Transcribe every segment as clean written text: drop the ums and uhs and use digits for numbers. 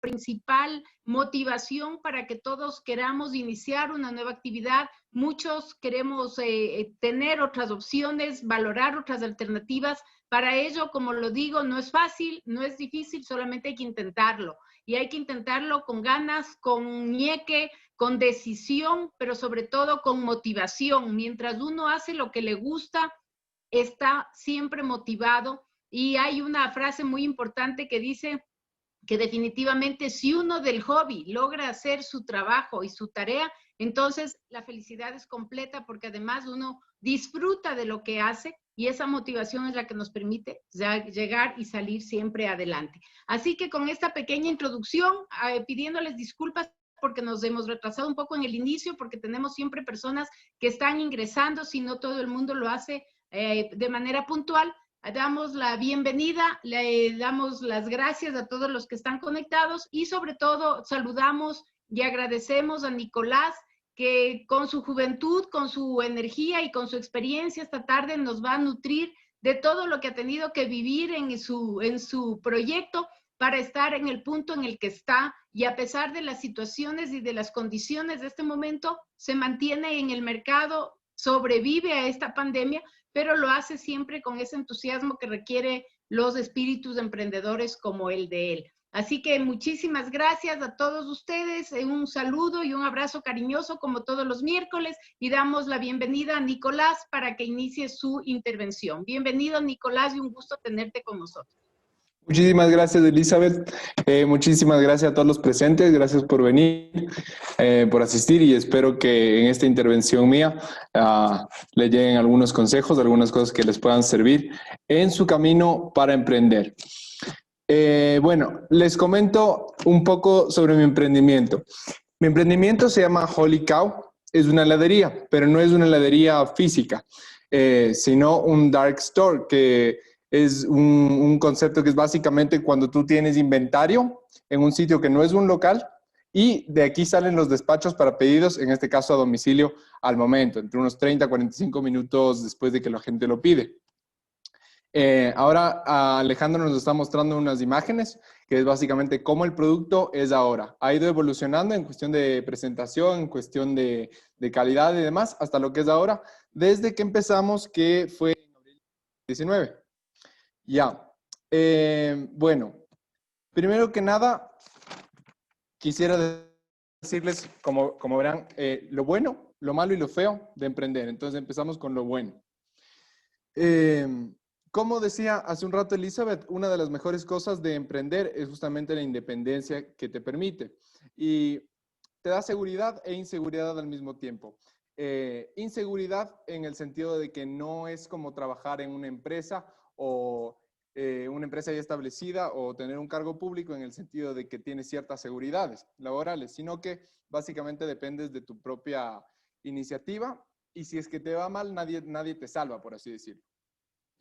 principal motivación para que todos queramos iniciar una nueva actividad. Muchos queremos tener otras opciones, valorar otras alternativas. Para ello, como lo digo, no es fácil, no es difícil, solamente hay que intentarlo. Y hay que intentarlo con ganas, con ñeque, con decisión, pero sobre todo con motivación. Mientras uno hace lo que le gusta, está siempre motivado. Y hay una frase muy importante que dice que definitivamente si uno del hobby logra hacer su trabajo y su tarea, entonces la felicidad es completa porque además uno disfruta de lo que hace y esa motivación es la que nos permite llegar y salir siempre adelante. Así que con esta pequeña introducción, pidiéndoles disculpas porque nos hemos retrasado un poco en el inicio, porque tenemos siempre personas que están ingresando, si no todo el mundo lo hace de manera puntual. Damos la bienvenida, le damos las gracias a todos los que están conectados y sobre todo saludamos y agradecemos a Nicolás que con su juventud, con su energía y con su experiencia esta tarde nos va a nutrir de todo lo que ha tenido que vivir en su proyecto para estar en el punto en el que está y a pesar de las situaciones y de las condiciones de este momento, se mantiene en el mercado, sobrevive a esta pandemia, pero lo hace siempre con ese entusiasmo que requiere los espíritus emprendedores como el de él. Así que muchísimas gracias a todos ustedes, un saludo y un abrazo cariñoso como todos los miércoles y damos la bienvenida a Nicolás para que inicie su intervención. Bienvenido Nicolás y un gusto tenerte con nosotros. Muchísimas gracias, Elizabeth. Muchísimas gracias a todos los presentes. Gracias por venir, por asistir y espero que en esta intervención mía les lleguen algunos consejos, algunas cosas que les puedan servir en su camino para emprender. Bueno, les comento un poco sobre mi emprendimiento. Mi emprendimiento se llama Holy Cow. Es una heladería, pero no es una heladería física, sino un dark store que es un concepto que es básicamente cuando tú tienes inventario en un sitio que no es un local y de aquí salen los despachos para pedidos, en este caso a domicilio al momento, entre unos 30 a 45 minutos después de que la gente lo pide. Ahora Alejandro nos está mostrando unas imágenes que es básicamente cómo el producto es ahora. Ha ido evolucionando en cuestión de presentación, en cuestión de calidad y demás, hasta lo que es ahora, desde que empezamos, que fue en abril de 2019. Ya, bueno, primero que nada, quisiera decirles, como verán, lo bueno, lo malo y lo feo de emprender. Entonces empezamos con lo bueno. Como decía hace un rato Elizabeth, una de las mejores cosas de emprender es justamente la independencia que te permite. Y te da seguridad e inseguridad al mismo tiempo. Inseguridad en el sentido de que no es como trabajar en una empresa o una empresa ya establecida o tener un cargo público en el sentido de que tienes ciertas seguridades laborales, sino que básicamente dependes de tu propia iniciativa y si es que te va mal, nadie te salva, por así decirlo.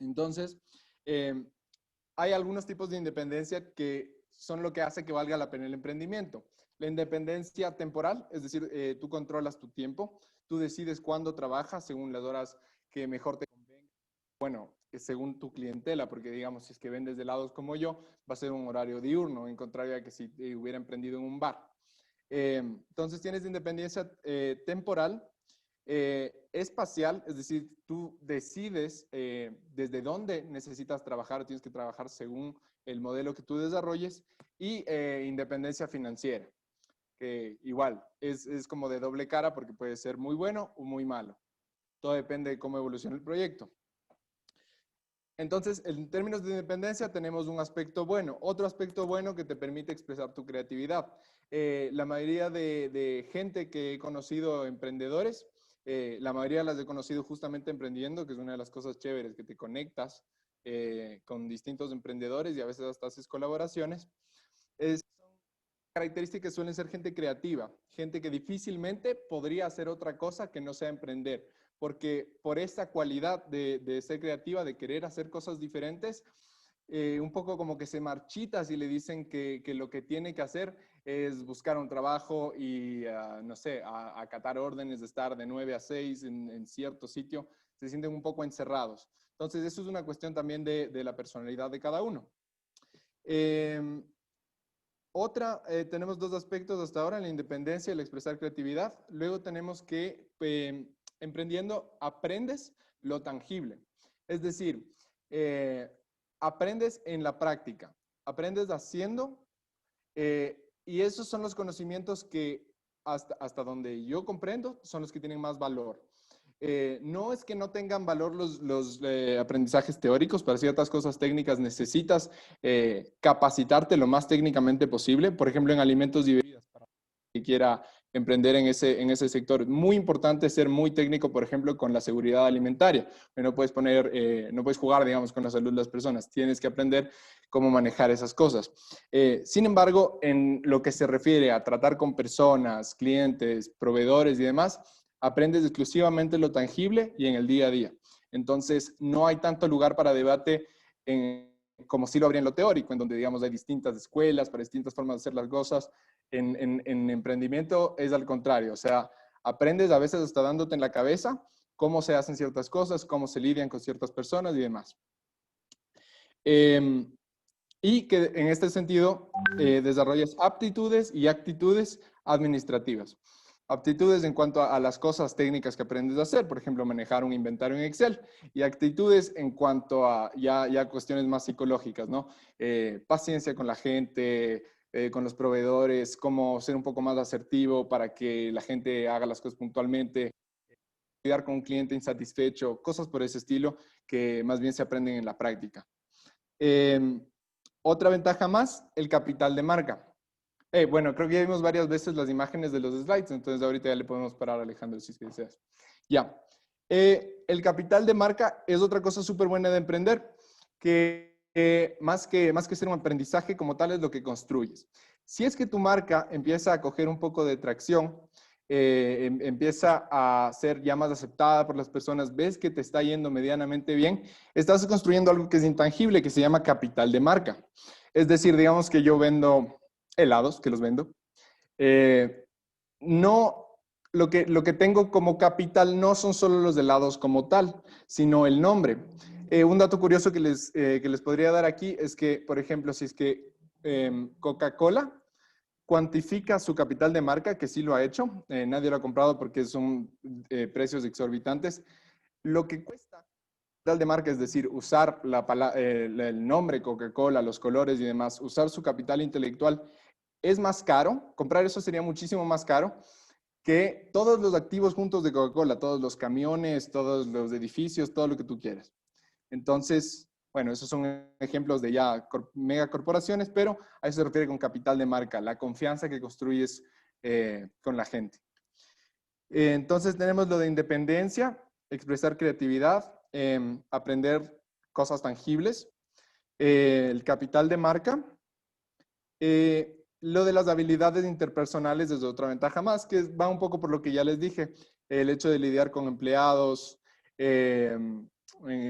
Entonces, hay algunos tipos de independencia que son lo que hace que valga la pena el emprendimiento. La independencia temporal, es decir, tú controlas tu tiempo, tú decides cuándo trabajas según las horas que mejor te convenga. Bueno, según tu clientela, porque digamos, si es que vendes helados como yo, va a ser un horario diurno, en contrario a que si hubiera emprendido en un bar. Entonces tienes independencia temporal, espacial, es decir, tú decides desde dónde necesitas trabajar, tienes que trabajar según el modelo que tú desarrolles, y independencia financiera, que igual es como de doble cara porque puede ser muy bueno o muy malo. Todo depende de cómo evolucione el proyecto. Entonces, en términos de independencia tenemos un aspecto bueno. Otro aspecto bueno que te permite expresar tu creatividad. La mayoría de gente que he conocido emprendedores, la mayoría las he conocido justamente emprendiendo, que es una de las cosas chéveres, que te conectas con distintos emprendedores y a veces hasta haces colaboraciones. Características suelen ser gente creativa, gente que difícilmente podría hacer otra cosa que no sea emprender, porque por esta cualidad de ser creativa, de querer hacer cosas diferentes, un poco como que se marchita si le dicen que lo que tiene que hacer es buscar un trabajo y, no sé, acatar órdenes de estar de 9 a 6 en cierto sitio, se sienten un poco encerrados. Entonces, eso es una cuestión también de la personalidad de cada uno. Tenemos dos aspectos hasta ahora, la independencia y el expresar creatividad. Luego tenemos que, emprendiendo, aprendes lo tangible. Es decir, aprendes en la práctica, aprendes haciendo, y esos son los conocimientos que hasta donde yo comprendo son los que tienen más valor. No es que no tengan valor los aprendizajes teóricos. Para ciertas cosas técnicas necesitas capacitarte lo más técnicamente posible. Por ejemplo, en alimentos y bebidas, para quien quiera emprender en ese sector. Es muy importante ser muy técnico, por ejemplo, con la seguridad alimentaria. No puedes no puedes jugar, digamos, con la salud de las personas. Tienes que aprender cómo manejar esas cosas. Sin embargo, en lo que se refiere a tratar con personas, clientes, proveedores y demás, aprendes exclusivamente lo tangible y en el día a día. Entonces, no hay tanto lugar para debate como sí lo habría en lo teórico, en donde, digamos, hay distintas escuelas para distintas formas de hacer las cosas. En emprendimiento es al contrario, o sea, aprendes a veces hasta dándote en la cabeza cómo se hacen ciertas cosas, cómo se lidian con ciertas personas y demás. Y que en este sentido desarrollas aptitudes y actitudes administrativas. Aptitudes en cuanto a las cosas técnicas que aprendes a hacer, por ejemplo, manejar un inventario en Excel, y actitudes en cuanto a ya cuestiones más psicológicas, ¿no? Paciencia con la gente, con los proveedores, cómo ser un poco más asertivo para que la gente haga las cosas puntualmente, cuidar con un cliente insatisfecho, cosas por ese estilo que más bien se aprenden en la práctica. Otra ventaja más, el capital de marca. Bueno, creo que ya vimos varias veces las imágenes de los slides, entonces ahorita ya le podemos parar a Alejandro si deseas. Ya. El capital de marca es otra cosa súper buena de emprender, que más que ser un aprendizaje como tal es lo que construyes. Si es que tu marca empieza a coger un poco de tracción, empieza a ser ya más aceptada por las personas, ves que te está yendo medianamente bien, estás construyendo algo que es intangible, que se llama capital de marca. Es decir, digamos que yo vendo helados, que los vendo. No, lo que tengo como capital no son solo los helados como tal, sino el nombre. Un dato curioso que les podría dar aquí es que, por ejemplo, si es que Coca-Cola cuantifica su capital de marca, que sí lo ha hecho, nadie lo ha comprado porque son precios exorbitantes, lo que cuesta capital de marca, es decir, usar el nombre Coca-Cola, los colores y demás, usar su capital intelectual, es más caro. Comprar eso sería muchísimo más caro que todos los activos juntos de Coca-Cola, todos los camiones, todos los edificios, todo lo que tú quieras. Entonces, bueno, esos son ejemplos de ya megacorporaciones, pero a eso se refiere con capital de marca, la confianza que construyes con la gente. Entonces tenemos lo de independencia, expresar creatividad, aprender cosas tangibles, el capital de marca. Lo de las habilidades interpersonales es otra ventaja más, que va un poco por lo que ya les dije, el hecho de lidiar con empleados.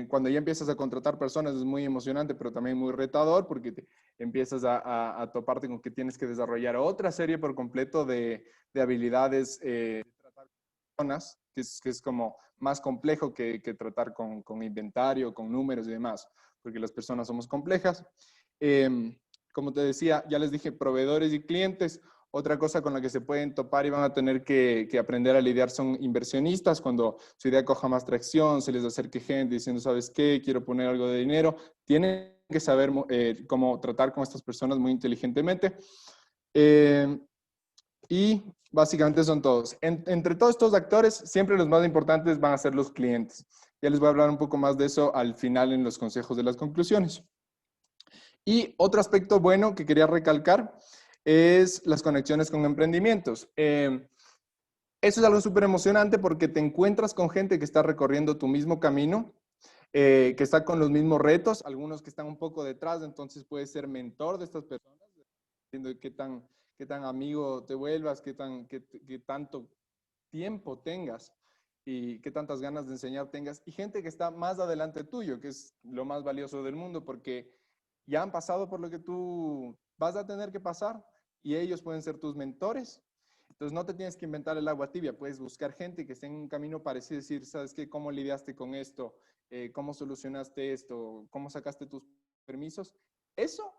Cuando ya empiezas a contratar personas es muy emocionante, pero también muy retador, porque empiezas a toparte con que tienes que desarrollar otra serie por completo de habilidades de tratar con personas, que es como más complejo que tratar con inventario, con números y demás, porque las personas somos complejas. Como te decía, ya les dije, proveedores y clientes. Otra cosa con la que se pueden topar y van a tener que aprender a lidiar son inversionistas. Cuando su idea coja más tracción, se les acerque gente diciendo, ¿sabes qué? Quiero poner algo de dinero. Tienen que saber cómo tratar con estas personas muy inteligentemente. Y básicamente son todos. Entre todos estos actores, siempre los más importantes van a ser los clientes. Ya les voy a hablar un poco más de eso al final en los consejos de las conclusiones. Y otro aspecto bueno que quería recalcar es las conexiones con emprendimientos. Eso es algo súper emocionante porque te encuentras con gente que está recorriendo tu mismo camino, que está con los mismos retos, algunos que están un poco detrás, entonces puedes ser mentor de estas personas, viendo qué tan amigo te vuelvas, qué tanto tiempo tengas y qué tantas ganas de enseñar tengas, y gente que está más adelante tuyo, que es lo más valioso del mundo, porque ya han pasado por lo que tú vas a tener que pasar y ellos pueden ser tus mentores. Entonces no te tienes que inventar el agua tibia, puedes buscar gente que esté en un camino parecido y decir, ¿sabes qué? ¿Cómo lidiaste con esto? ¿Cómo solucionaste esto? ¿Cómo sacaste tus permisos? Eso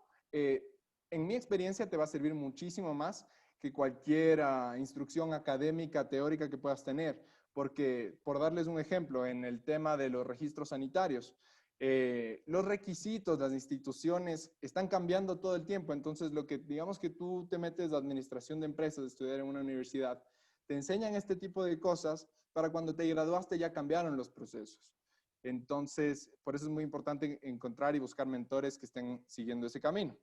en mi experiencia te va a servir muchísimo más que cualquier instrucción académica, teórica que puedas tener. Porque, por darles un ejemplo, en el tema de los registros sanitarios, los requisitos, las instituciones están cambiando todo el tiempo. Entonces, lo que digamos que tú te metes de administración de empresas, de estudiar en una universidad, te enseñan este tipo de cosas para cuando te graduaste ya cambiaron los procesos. Entonces, por eso es muy importante encontrar y buscar mentores que estén siguiendo ese camino.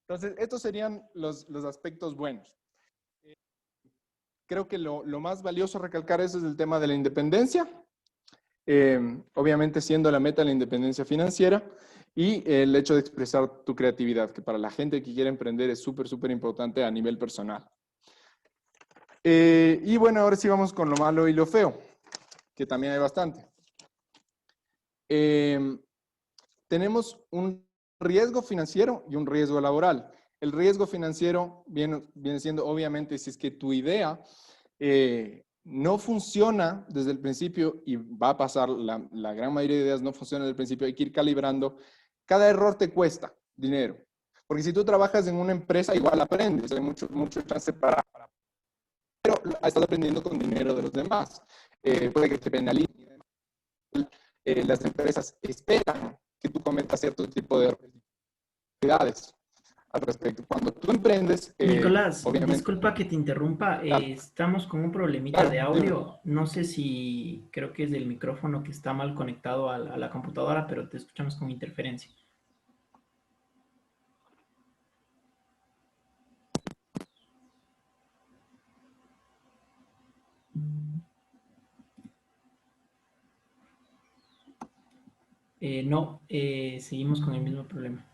Entonces, estos serían los aspectos buenos. Creo que lo más valioso a recalcar eso es el tema de la independencia. Obviamente siendo la meta la independencia financiera y el hecho de expresar tu creatividad, que para la gente que quiere emprender es súper, súper importante a nivel personal. Y bueno, ahora sí vamos con lo malo y lo feo, que también hay bastante. Tenemos un riesgo financiero y un riesgo laboral. El riesgo financiero viene siendo, obviamente, si es que tu idea no funciona desde el principio, y va a pasar, la gran mayoría de ideas no funcionan desde el principio, hay que ir calibrando. Cada error te cuesta dinero. Porque si tú trabajas en una empresa, igual aprendes, hay mucho chance pero estás aprendiendo con dinero de los demás. Puede que te penalicen. Las empresas esperan que tú cometas cierto tipo de actividades al respecto. Cuando tú emprendes, Nicolás, obviamente... disculpa que te interrumpa, Claro, estamos con un problemita de claro, dime. audio. No sé si creo que es del micrófono que está mal conectado a la computadora, pero te escuchamos con interferencia. No, seguimos con el mismo problema.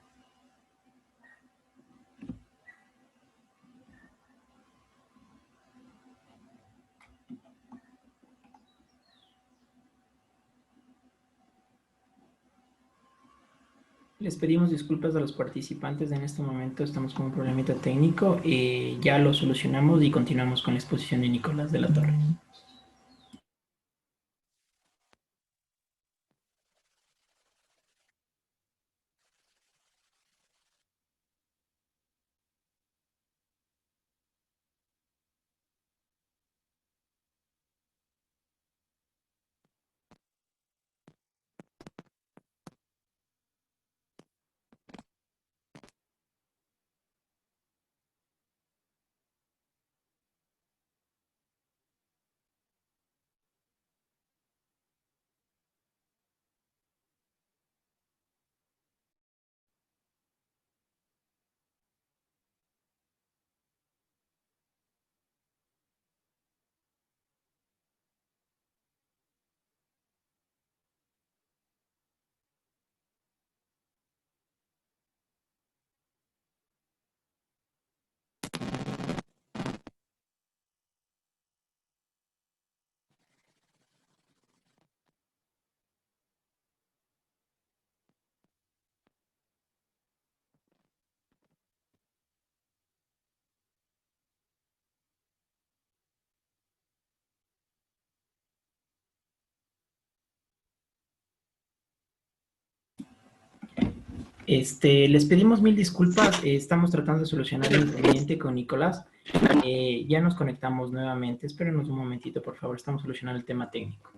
Les pedimos disculpas a los participantes. En este momento estamos con un problemita técnico. Ya lo solucionamos y continuamos con la exposición de Nicolás de la Torre. Les pedimos mil disculpas, estamos tratando de solucionar el inconveniente con Nicolás. Ya nos conectamos nuevamente, espérenos un momentito, por favor, estamos solucionando el tema técnico.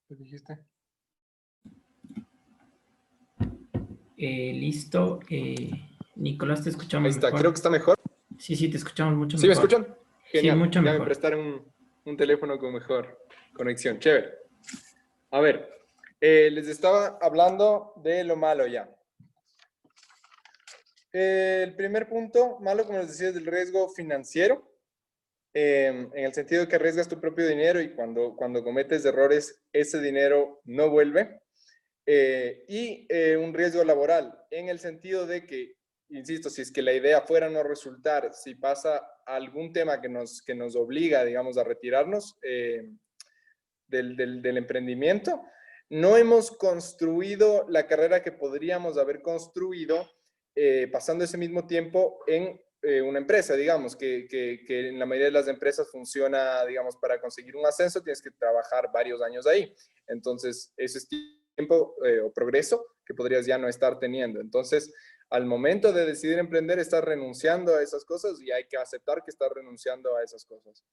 ¿Qué dijiste? Listo. Nicolás, te escuchamos Ahí está, mejor. creo que está mejor. Sí, sí, te escuchamos mucho ¿Sí me mejor. escuchan? Sí, Genial. mucho Ya me mejor. prestaron un teléfono con mejor conexión. Chévere. A ver, les estaba hablando de lo malo ya. El primer punto malo, como les decía, es el riesgo financiero. En el sentido de que arriesgas tu propio dinero y cuando cometes errores, ese dinero no vuelve. Un riesgo laboral, en el sentido de que, insisto, si es que la idea fuera no resultar, si pasa algún tema que nos obliga, digamos, a retirarnos del emprendimiento, no hemos construido la carrera que podríamos haber construido pasando ese mismo tiempo en una empresa, digamos, que en la mayoría de las empresas funciona, digamos, para conseguir un ascenso tienes que trabajar varios años ahí. Entonces, ese es tiempo o progreso que podrías ya no estar teniendo. Entonces, al momento de decidir emprender, estás renunciando a esas cosas y hay que aceptar que estás renunciando a esas cosas.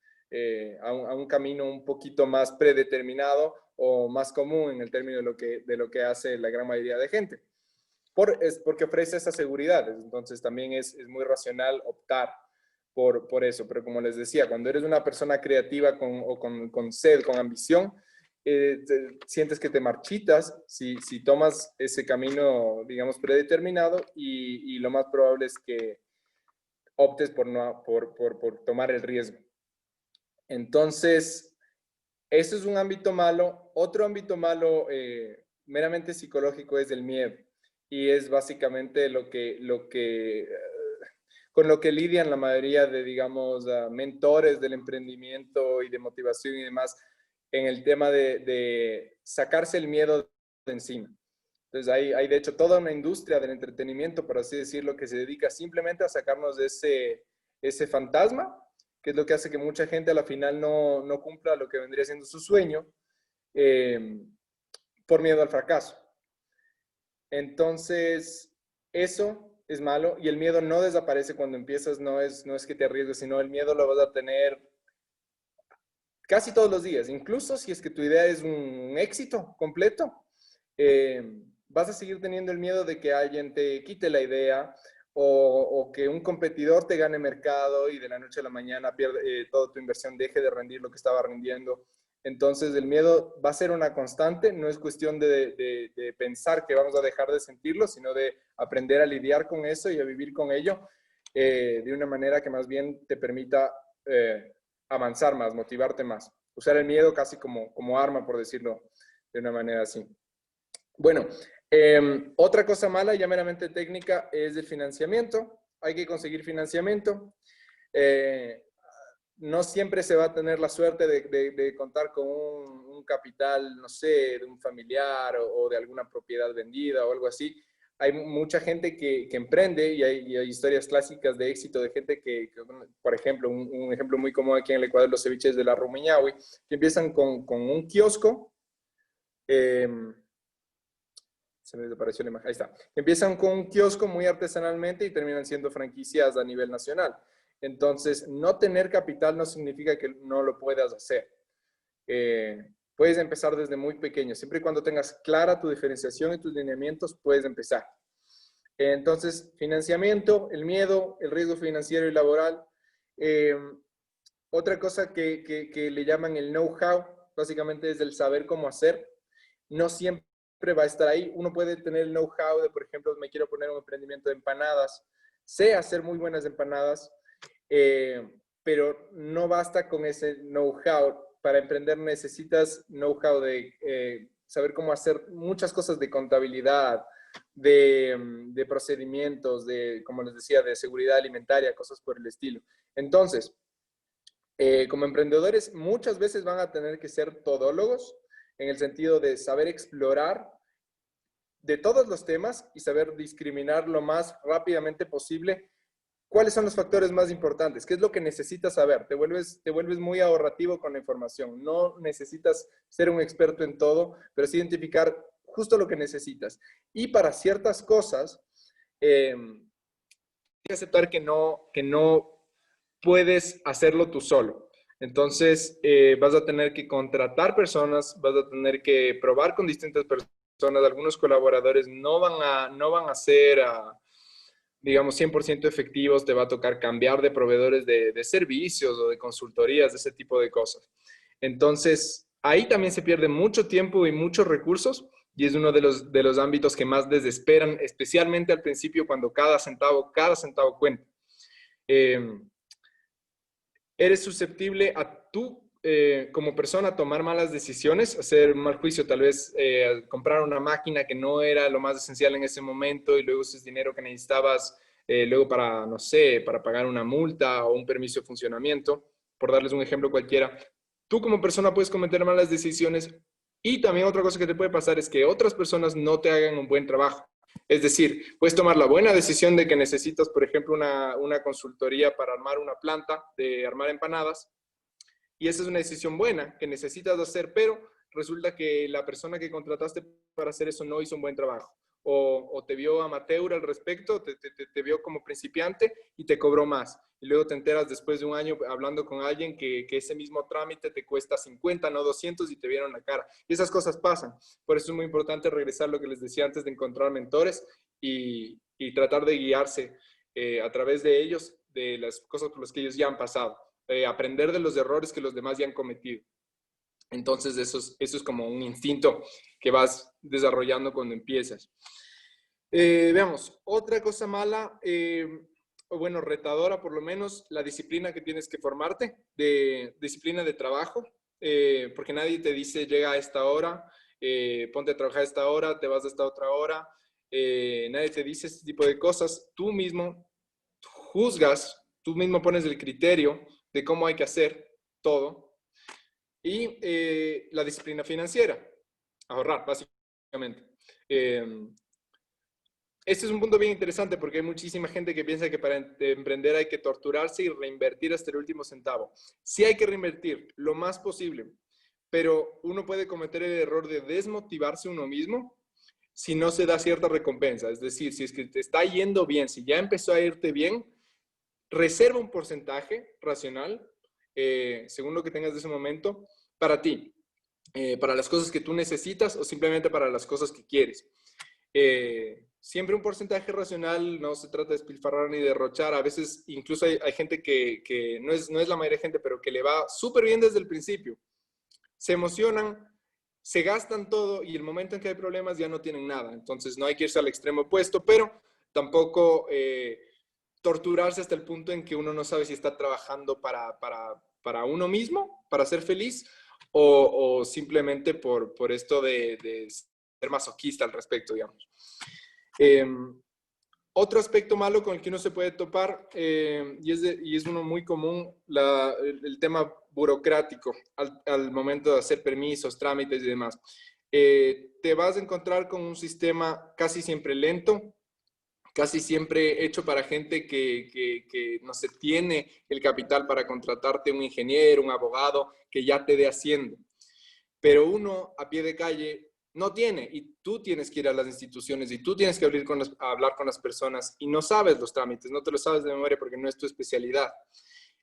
A un camino un poquito más predeterminado o más común en el término de lo que hace la gran mayoría de gente. Porque ofrece esa seguridad. Entonces también es muy racional optar por eso. Pero como les decía, cuando eres una persona creativa con sed, con ambición, sientes que te marchitas si tomas ese camino, digamos, predeterminado y lo más probable es que optes por tomar el riesgo. Entonces, eso es un ámbito malo. Otro ámbito malo meramente psicológico es el miedo. Y es básicamente con lo que lidian la mayoría de, digamos, mentores del emprendimiento y de motivación y demás en el tema de sacarse el miedo de encima. Entonces hay de hecho toda una industria del entretenimiento, por así decirlo, que se dedica simplemente a sacarnos de ese fantasma, que es lo que hace que mucha gente a la final no cumpla lo que vendría siendo su sueño por miedo al fracaso. Entonces, eso es malo y el miedo no desaparece cuando empiezas, no es que te arriesgues, sino el miedo lo vas a tener casi todos los días, incluso si es que tu idea es un éxito completo, vas a seguir teniendo el miedo de que alguien te quite la idea o que un competidor te gane mercado y de la noche a la mañana toda tu inversión deje de rendir lo que estaba rindiendo. Entonces el miedo va a ser una constante, no es cuestión de pensar que vamos a dejar de sentirlo, sino de aprender a lidiar con eso y a vivir con ello de una manera que más bien te permita avanzar más, motivarte más. Usar el miedo casi como arma, por decirlo de una manera así. Bueno, otra cosa mala, ya meramente técnica, es el financiamiento. Hay que conseguir financiamiento. No siempre se va a tener la suerte de contar con un capital, no sé, de un familiar o de alguna propiedad vendida o algo así. Hay mucha gente que emprende y hay historias clásicas de éxito de gente por ejemplo, un ejemplo muy común aquí en el Ecuador, los ceviches de la Rumiñahui, que empiezan con un kiosco. Se me desapareció la imagen, ahí está. Empiezan con un kiosco muy artesanalmente y terminan siendo franquicias a nivel nacional. Entonces, no tener capital no significa que no lo puedas hacer. Puedes empezar desde muy pequeño. Siempre y cuando tengas clara tu diferenciación y tus lineamientos, puedes empezar. Entonces, financiamiento, el miedo, el riesgo financiero y laboral. Otra cosa que le llaman el know-how, básicamente es el saber cómo hacer. No siempre va a estar ahí. Uno puede tener el know-how de, por ejemplo, me quiero poner un emprendimiento de empanadas. Sé hacer muy buenas empanadas, pero no basta con ese know-how. Para emprender necesitas know-how de saber cómo hacer muchas cosas de contabilidad, de procedimientos, como les decía, de seguridad alimentaria, cosas por el estilo. Entonces, como emprendedores, muchas veces van a tener que ser todólogos, en el sentido de saber explorar de todos los temas y saber discriminar lo más rápidamente posible cuáles son los factores más importantes, qué es lo que necesitas saber. Te vuelves muy ahorrativo con la información. No necesitas ser un experto en todo, pero sí identificar justo lo que necesitas. Y para ciertas cosas, hay que aceptar que no puedes hacerlo tú solo. Entonces, vas a tener que contratar personas, vas a tener que probar con distintas personas. Algunos colaboradores no van a ser, digamos, 100% efectivos. Te va a tocar cambiar de proveedores de servicios o de consultorías, de ese tipo de cosas. Entonces, ahí también se pierde mucho tiempo y muchos recursos y es uno de los ámbitos que más desesperan, especialmente al principio cuando cada centavo cuenta. Eres susceptible a tú, como persona, tomar malas decisiones, hacer un mal juicio, tal vez comprar una máquina que no era lo más esencial en ese momento y luego ese es dinero que necesitabas luego para, no sé, para pagar una multa o un permiso de funcionamiento, por darles un ejemplo cualquiera. Tú como persona puedes cometer malas decisiones y también otra cosa que te puede pasar es que otras personas no te hagan un buen trabajo. Es decir, puedes tomar la buena decisión de que necesitas, por ejemplo, una consultoría para armar una planta, de armar empanadas, y esa es una decisión buena que necesitas hacer, pero resulta que la persona que contrataste para hacer eso no hizo un buen trabajo. O te vio amateur al respecto, te vio como principiante y te cobró más. Y luego te enteras después de un año hablando con alguien que ese mismo trámite te cuesta 50, no 200 y te vieron la cara. Y esas cosas pasan. Por eso es muy importante regresar a lo que les decía antes de encontrar mentores y tratar de guiarse a través de ellos, de las cosas por las que ellos ya han pasado. Aprender de los errores que los demás ya han cometido. Entonces eso es como un instinto que vas desarrollando cuando empiezas. Veamos, otra cosa mala, o bueno, retadora por lo menos, la disciplina que tienes que formarte, de disciplina de trabajo, porque nadie te dice llega a esta hora, ponte a trabajar a esta hora, te vas a esta otra hora, nadie te dice este tipo de cosas, tú mismo juzgas, tú mismo pones el criterio de cómo hay que hacer todo. Y la disciplina financiera, ahorrar, básicamente. Este es un punto bien interesante porque hay muchísima gente que piensa que para emprender hay que torturarse y reinvertir hasta el último centavo. Sí hay que reinvertir lo más posible, pero uno puede cometer el error de desmotivarse uno mismo si no se da cierta recompensa. Es decir, si es que te está yendo bien, si ya empezó a irte bien, reserva un porcentaje racional, según lo que tengas de ese momento, para ti, para las cosas que tú necesitas o simplemente para las cosas que quieres. Siempre un porcentaje racional, no se trata de despilfarrar ni derrochar. A veces incluso hay gente que no es la mayoría de gente, pero que le va súper bien desde el principio. Se emocionan, se gastan todo y el momento en que hay problemas ya no tienen nada. Entonces no hay que irse al extremo opuesto, pero tampoco torturarse hasta el punto en que uno no sabe si está trabajando para uno mismo, para ser feliz, o simplemente por esto de ser masoquista al respecto, digamos. Otro aspecto malo con el que uno se puede topar, y es uno muy común, el tema burocrático al momento de hacer permisos, trámites y demás. Te vas a encontrar con un sistema casi siempre lento, casi siempre hecho para gente que no se tiene el capital para contratarte un ingeniero, un abogado que ya te dé haciendo. Pero uno a pie de calle no tiene y tú tienes que ir a las instituciones y tú tienes que hablar con las personas y no sabes los trámites, no te lo sabes de memoria porque no es tu especialidad.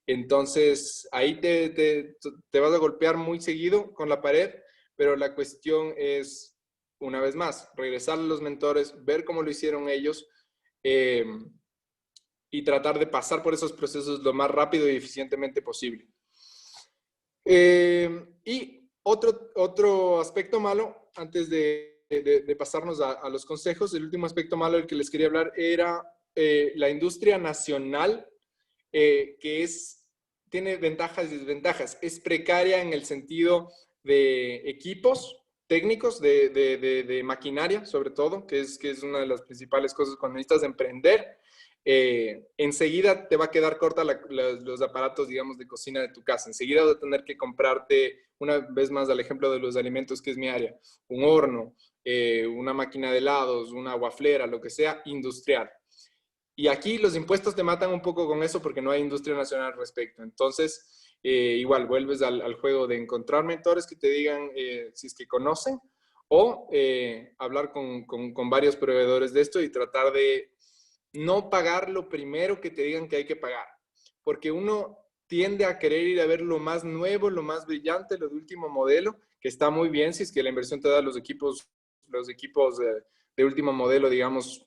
Entonces ahí te vas a golpear muy seguido con la pared, pero la cuestión es, una vez más, regresar a los mentores, ver cómo lo hicieron ellos, y tratar de pasar por esos procesos lo más rápido y eficientemente posible. Y otro aspecto malo, antes de pasarnos a los consejos, el último aspecto malo del que les quería hablar era la industria nacional, que tiene ventajas y desventajas. Es precaria en el sentido de equipos técnicos, de maquinaria, sobre todo, que es una de las principales cosas cuando necesitas emprender. Enseguida te va a quedar corta los aparatos, digamos, de cocina de tu casa. Enseguida vas a tener que comprarte, una vez más al ejemplo de los alimentos, que es mi área, un horno, una máquina de helados, una waflera, lo que sea, industrial. Y aquí los impuestos te matan un poco con eso porque no hay industria nacional al respecto. Entonces, igual, vuelves al juego de encontrar mentores que te digan si es que conocen o hablar con varios proveedores de esto y tratar de no pagar lo primero que te digan que hay que pagar. Porque uno tiende a querer ir a ver lo más nuevo, lo más brillante, lo de último modelo, que está muy bien si es que la inversión te da los equipos de último modelo, digamos,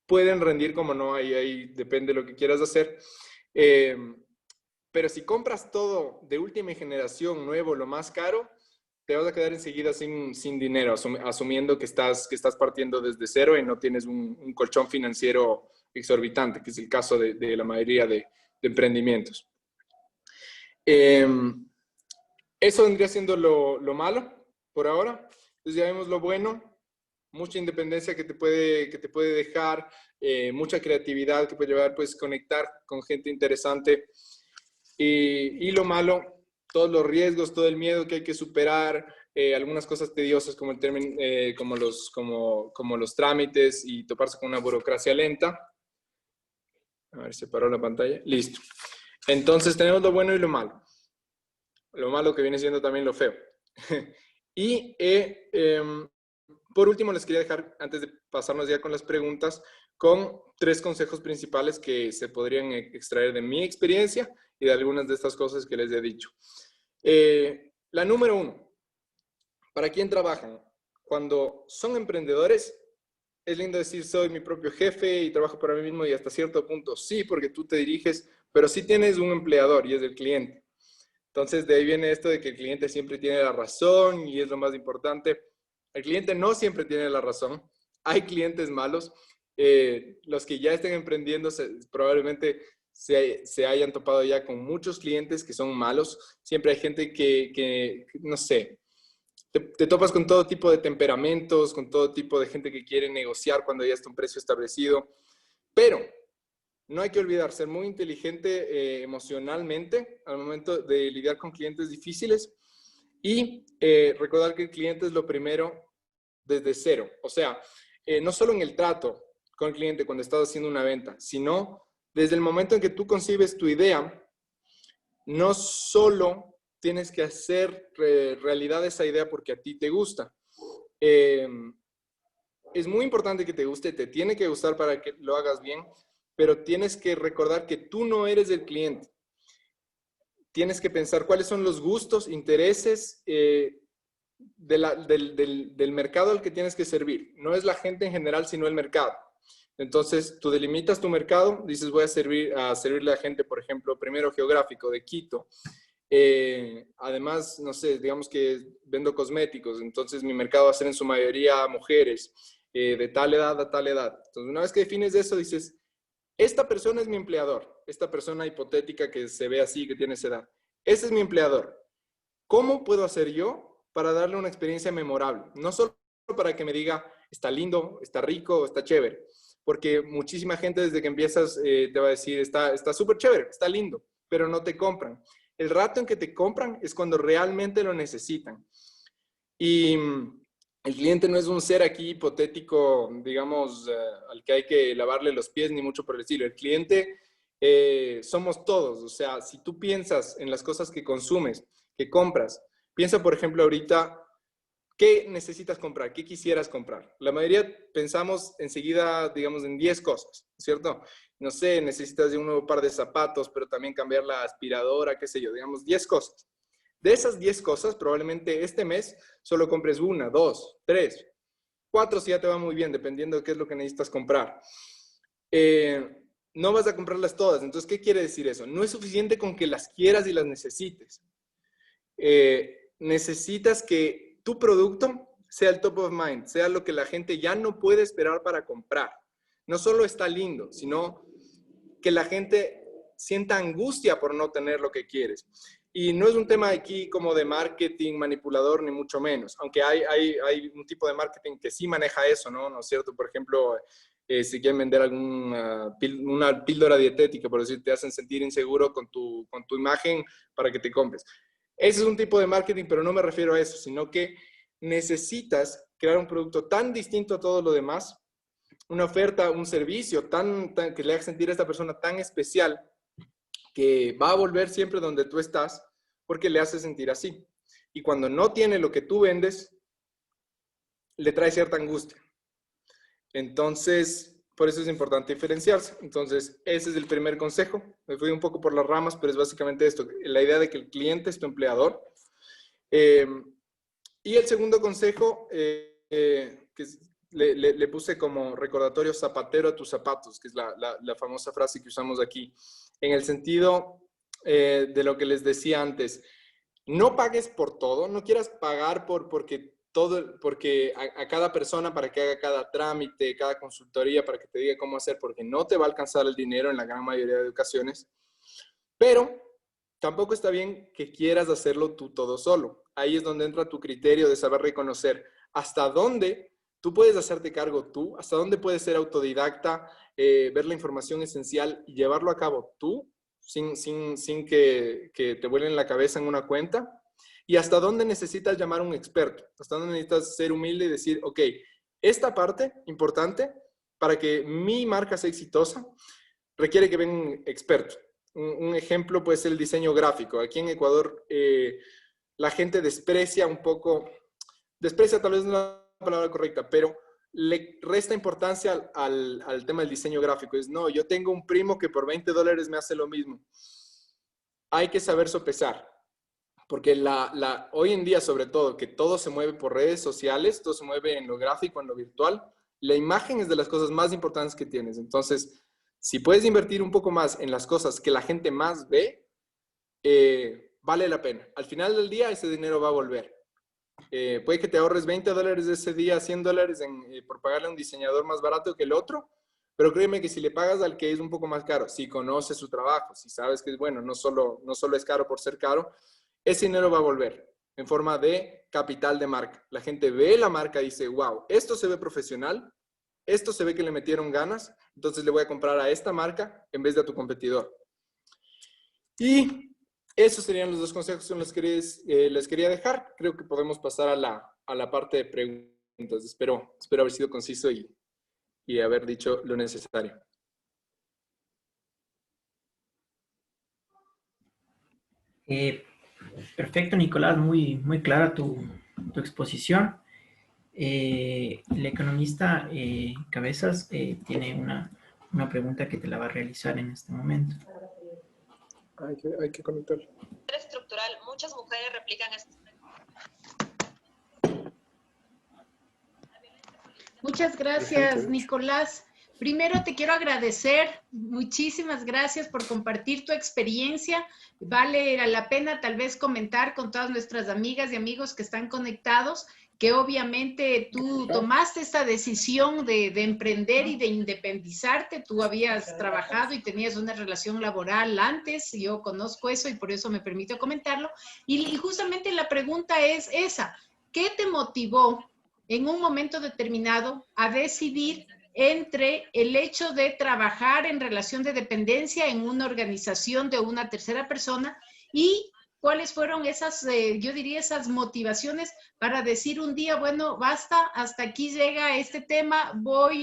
pueden rendir como no, ahí depende de lo que quieras hacer. Pero si compras todo de última generación, nuevo, lo más caro, te vas a quedar enseguida sin dinero, asumiendo que estás partiendo desde cero y no tienes un colchón financiero exorbitante, que es el caso de la mayoría de emprendimientos. Eso vendría siendo lo malo por ahora. Entonces ya vemos lo bueno, mucha independencia que te puede dejar, mucha creatividad que puede llevar, pues, conectar con gente interesante. Y lo malo, todos los riesgos, todo el miedo que hay que superar, algunas cosas tediosas como como los trámites y toparse con una burocracia lenta. A ver, se paró la pantalla. Listo. Entonces tenemos lo bueno y lo malo. Lo malo que viene siendo también lo feo. Y por último les quería dejar, antes de pasarnos ya con las preguntas, con 3 consejos principales que se podrían extraer de mi experiencia y de algunas de estas cosas que les he dicho. La número 1, ¿para quién trabajan? Cuando son emprendedores, es lindo decir soy mi propio jefe y trabajo para mí mismo, y hasta cierto punto sí, porque tú te diriges, pero sí tienes un empleador y es el cliente. Entonces de ahí viene esto de que el cliente siempre tiene la razón y es lo más importante. El cliente no siempre tiene la razón. Hay clientes malos. Los que ya estén emprendiendo probablemente se hayan topado ya con muchos clientes que son malos. Siempre hay gente que no sé, te topas con todo tipo de temperamentos, con todo tipo de gente que quiere negociar cuando ya está un precio establecido. Pero no hay que olvidar ser muy inteligente emocionalmente al momento de lidiar con clientes difíciles y recordar que el cliente es lo primero desde cero. O sea, no solo en el trato con el cliente cuando estás haciendo una venta, sino desde el momento en que tú concibes tu idea, no solo tienes que hacer realidad esa idea porque a ti te gusta. Es muy importante que te guste, te tiene que gustar para que lo hagas bien, pero tienes que recordar que tú no eres el cliente. Tienes que pensar cuáles son los gustos, intereses del mercado al que tienes que servir. No es la gente en general, sino el mercado. Entonces, tú delimitas tu mercado, dices voy a servirle a gente, por ejemplo, primero geográfico de Quito. Además, no sé, digamos que vendo cosméticos, entonces mi mercado va a ser en su mayoría mujeres, de tal edad a tal edad. Entonces, una vez que defines eso, dices, esta persona es mi empleador, esta persona hipotética que se ve así, que tiene esa edad. Ese es mi empleador. ¿Cómo puedo hacer yo para darle una experiencia memorable? No solo para que me diga, está lindo, está rico, está chévere. Porque muchísima gente desde que empiezas te va a decir, está súper chévere, está lindo, pero no te compran. El rato en que te compran es cuando realmente lo necesitan. Y el cliente no es un ser aquí hipotético, digamos, al que hay que lavarle los pies, ni mucho por el estilo. El cliente somos todos. O sea, si tú piensas en las cosas que consumes, que compras, piensa, por ejemplo, ahorita, ¿qué necesitas comprar? ¿Qué quisieras comprar? La mayoría pensamos enseguida, digamos, en 10 cosas, ¿cierto? No sé, necesitas de un nuevo par de zapatos, pero también cambiar la aspiradora, qué sé yo, digamos, 10 cosas. De esas 10 cosas, probablemente este mes solo compres 1, 2, 3, 4 si ya te va muy bien, dependiendo de qué es lo que necesitas comprar. No vas a comprarlas todas. Entonces, ¿qué quiere decir eso? No es suficiente con que las quieras y las necesites. Necesitas que tu producto sea el top of mind, sea lo que la gente ya no puede esperar para comprar. No solo está lindo, sino que la gente sienta angustia por no tener lo que quieres. Y no es un tema aquí como de marketing manipulador, ni mucho menos, aunque hay un tipo de marketing que sí maneja eso, ¿no? ¿No es cierto? Por ejemplo, si quieren vender una píldora dietética, por decir, te hacen sentir inseguro con tu imagen para que te compres. Ese es un tipo de marketing, pero no me refiero a eso, sino que necesitas crear un producto tan distinto a todo lo demás, una oferta, un servicio que le haga sentir a esta persona tan especial, que va a volver siempre donde tú estás, porque le hace sentir así. Y cuando no tiene lo que tú vendes, le trae cierta angustia. Entonces, por eso es importante diferenciarse. Entonces, ese es el primer consejo. Me fui un poco por las ramas, pero es básicamente esto, la idea de que el cliente es tu empleador. Y el segundo consejo, que le puse como recordatorio zapatero a tus zapatos, que es la famosa frase que usamos aquí, en el sentido de lo que les decía antes. No pagues por todo, no quieras pagar porque a cada persona para que haga cada trámite, cada consultoría, para que te diga cómo hacer, porque no te va a alcanzar el dinero en la gran mayoría de ocasiones. Pero tampoco está bien que quieras hacerlo tú todo solo. Ahí es donde entra tu criterio de saber reconocer hasta dónde tú puedes hacerte cargo tú, hasta dónde puedes ser autodidacta, ver la información esencial y llevarlo a cabo tú, sin que te vuelen la cabeza en una cuenta, y hasta dónde necesitas llamar a un experto, hasta dónde necesitas ser humilde y decir, ok, esta parte importante para que mi marca sea exitosa requiere que venga un experto. Un ejemplo puede ser el diseño gráfico. Aquí en Ecuador la gente desprecia un poco, desprecia tal vez no es la palabra correcta, pero le resta importancia al tema del diseño gráfico. Es, no, yo tengo un primo que por $20 me hace lo mismo. Hay que saber sopesar, porque hoy en día, sobre todo, que todo se mueve por redes sociales, todo se mueve en lo gráfico, en lo virtual, la imagen es de las cosas más importantes que tienes. Entonces, si puedes invertir un poco más en las cosas que la gente más ve, vale la pena. Al final del día, ese dinero va a volver. Puede que te ahorres $20 de ese día, $100 por pagarle a un diseñador más barato que el otro, pero créeme que si le pagas al que es un poco más caro, si conoces su trabajo, si sabes que es bueno, no solo es caro por ser caro, ese dinero va a volver en forma de capital de marca. La gente ve la marca y dice, wow, esto se ve profesional, esto se ve que le metieron ganas, entonces le voy a comprar a esta marca en vez de a tu competidor. Y esos serían los dos consejos que les quería dejar. Creo que podemos pasar a la parte de preguntas. Espero haber sido conciso y haber dicho lo necesario. Perfecto, Nicolás, muy clara tu exposición. El economista Cabezas tiene una pregunta que te la va a realizar en este momento. Hay que conectarlo. Estructural, muchas mujeres replican esto. Muchas gracias, Nicolás. Primero te quiero agradecer, muchísimas gracias por compartir tu experiencia. Vale la pena tal vez comentar con todas nuestras amigas y amigos que están conectados que obviamente tú tomaste esta decisión de emprender y de independizarte. Tú habías trabajado y tenías una relación laboral antes, yo conozco eso y por eso me permito comentarlo. Y justamente la pregunta es esa, ¿qué te motivó en un momento determinado a decidir entre el hecho de trabajar en relación de dependencia en una organización de una tercera persona y cuáles fueron esas, yo diría, esas motivaciones para decir un día, bueno, basta, hasta aquí llega este tema,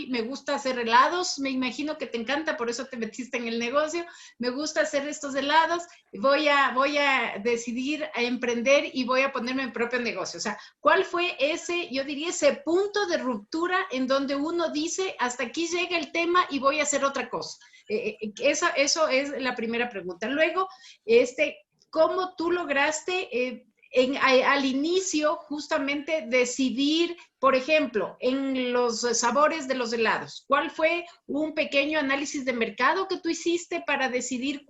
me gusta hacer helados, me imagino que te encanta, por eso te metiste en el negocio, me gusta hacer estos helados, voy a decidir a emprender y voy a ponerme en propio negocio. O sea, ¿cuál fue ese, yo diría, ese punto de ruptura en donde uno dice, hasta aquí llega el tema y voy a hacer otra cosa? Eso es la primera pregunta. Luego, ¿cómo tú lograste al inicio justamente decidir, por ejemplo, en los sabores de los helados? ¿Cuál fue un pequeño análisis de mercado que tú hiciste para decidir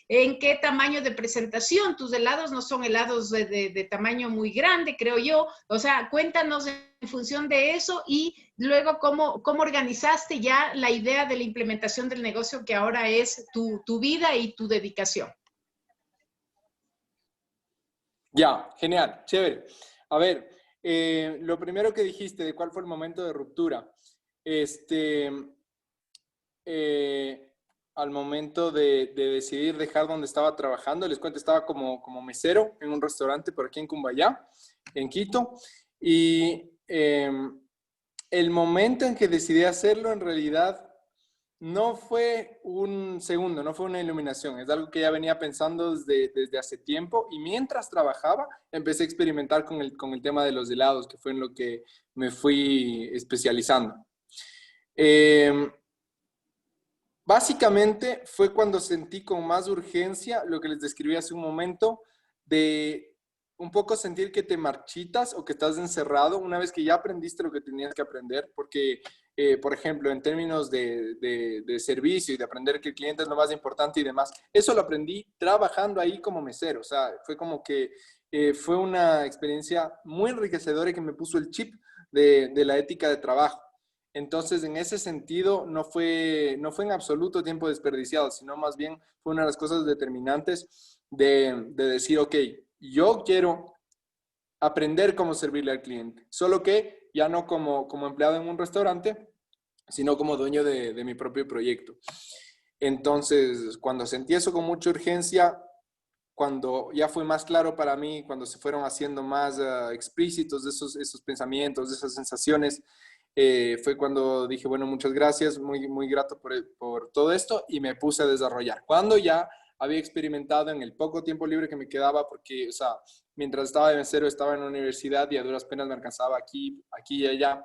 en qué tamaño de presentación? Tus helados no son helados de tamaño muy grande, creo yo. O sea, cuéntanos en función de eso y luego cómo organizaste ya la idea de la implementación del negocio que ahora es tu vida y tu dedicación. Ya, genial, chévere. A ver, lo primero que dijiste de cuál fue el momento de ruptura. Al momento de decidir dejar donde estaba trabajando, les cuento, estaba como mesero en un restaurante por aquí en Cumbayá, en Quito, y el momento en que decidí hacerlo en realidad no fue un segundo, no fue una iluminación, es algo que ya venía pensando desde hace tiempo y mientras trabajaba empecé a experimentar con el tema de los helados, que fue en lo que me fui especializando. básicamente fue cuando sentí con más urgencia lo que les describí hace un momento, de un poco sentir que te marchitas o que estás encerrado una vez que ya aprendiste lo que tenías que aprender, porque, por ejemplo, en términos de servicio y de aprender que el cliente es lo más importante y demás, eso lo aprendí trabajando ahí como mesero. O sea, fue como que fue una experiencia muy enriquecedora y que me puso el chip de la ética de trabajo. Entonces, en ese sentido, no fue en absoluto tiempo desperdiciado, sino más bien fue una de las cosas determinantes de decir, ok, yo quiero aprender cómo servirle al cliente, solo que ya no como empleado en un restaurante, sino como dueño de mi propio proyecto. Entonces, cuando sentí eso con mucha urgencia, cuando ya fue más claro para mí, cuando se fueron haciendo más explícitos esos pensamientos, esas sensaciones, fue cuando dije, bueno, muchas gracias, muy grato por todo esto, y me puse a desarrollar. Cuando ya había experimentado en el poco tiempo libre que me quedaba, porque, o sea, mientras estaba de mesero estaba en la universidad y a duras penas me alcanzaba aquí y allá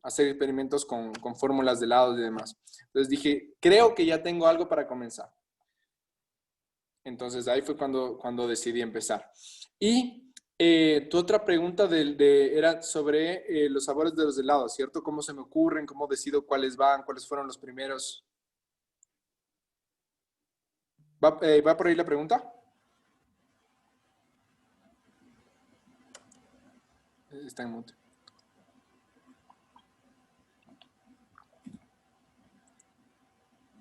hacer experimentos con fórmulas de helados y demás. Entonces dije, creo que ya tengo algo para comenzar. Entonces ahí fue cuando decidí empezar. Y tu otra pregunta era sobre los sabores de los helados, ¿cierto? ¿Cómo se me ocurren? ¿Cómo decido cuáles van? ¿Cuáles fueron los primeros? ¿Va por ahí la pregunta? Está en mute.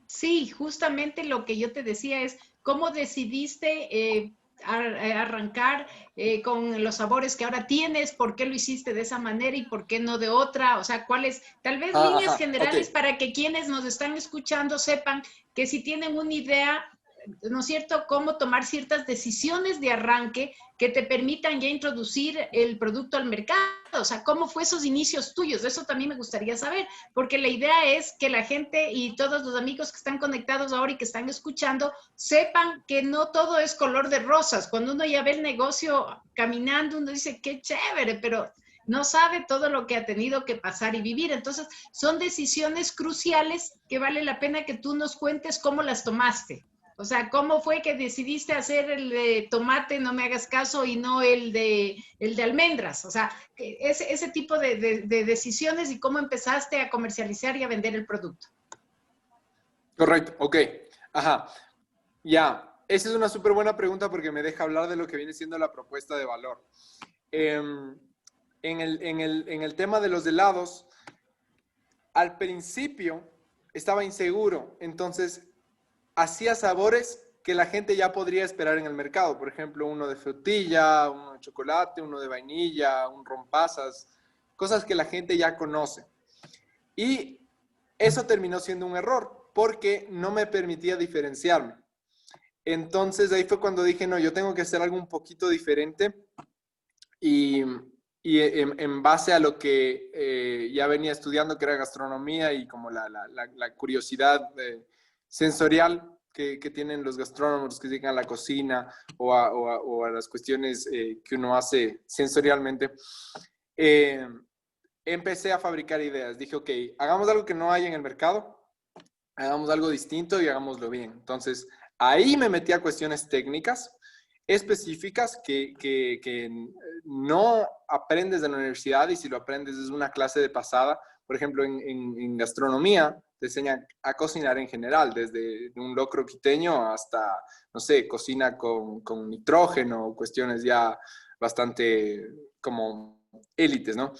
Sí, justamente lo que yo te decía es, ¿cómo decidiste arrancar con los sabores que ahora tienes? ¿Por qué lo hiciste de esa manera y por qué no de otra? O sea, ¿cuáles, tal vez líneas generales ok. para que quienes nos están escuchando sepan que si tienen una idea, ¿no es cierto?, cómo tomar ciertas decisiones de arranque que te permitan ya introducir el producto al mercado. O sea, ¿cómo fue esos inicios tuyos? Eso también me gustaría saber, porque la idea es que la gente y todos los amigos que están conectados ahora y que están escuchando sepan que no todo es color de rosas. Cuando uno ya ve el negocio caminando, uno dice, qué chévere, pero no sabe todo lo que ha tenido que pasar y vivir. Entonces, son decisiones cruciales que vale la pena que tú nos cuentes cómo las tomaste. O sea, ¿cómo fue que decidiste hacer el de tomate, no me hagas caso, y no el de almendras? O sea, ese tipo de decisiones y cómo empezaste a comercializar y a vender el producto. Correcto, ok. Ajá. Ya, esa es una súper buena pregunta porque me deja hablar de lo que viene siendo la propuesta de valor. En el tema de los helados, al principio estaba inseguro, entonces hacía sabores que la gente ya podría esperar en el mercado. Por ejemplo, uno de frutilla, uno de chocolate, uno de vainilla, un rompasas, cosas que la gente ya conoce. Y eso terminó siendo un error porque no me permitía diferenciarme. Entonces ahí fue cuando dije, no, yo tengo que hacer algo un poquito diferente y en base a lo que ya venía estudiando, que era gastronomía y como la curiosidad sensorial que tienen los gastrónomos que se dedican a la cocina o a las cuestiones que uno hace sensorialmente, empecé a fabricar ideas. Dije, ok, hagamos algo que no hay en el mercado, hagamos algo distinto y hagámoslo bien. Entonces, ahí me metí a cuestiones técnicas específicas que no aprendes en la universidad, y si lo aprendes es una clase de pasada. Por ejemplo, en gastronomía te enseñan a cocinar en general, desde un locro quiteño hasta, no sé, cocina con nitrógeno, cuestiones ya bastante como élites, ¿no?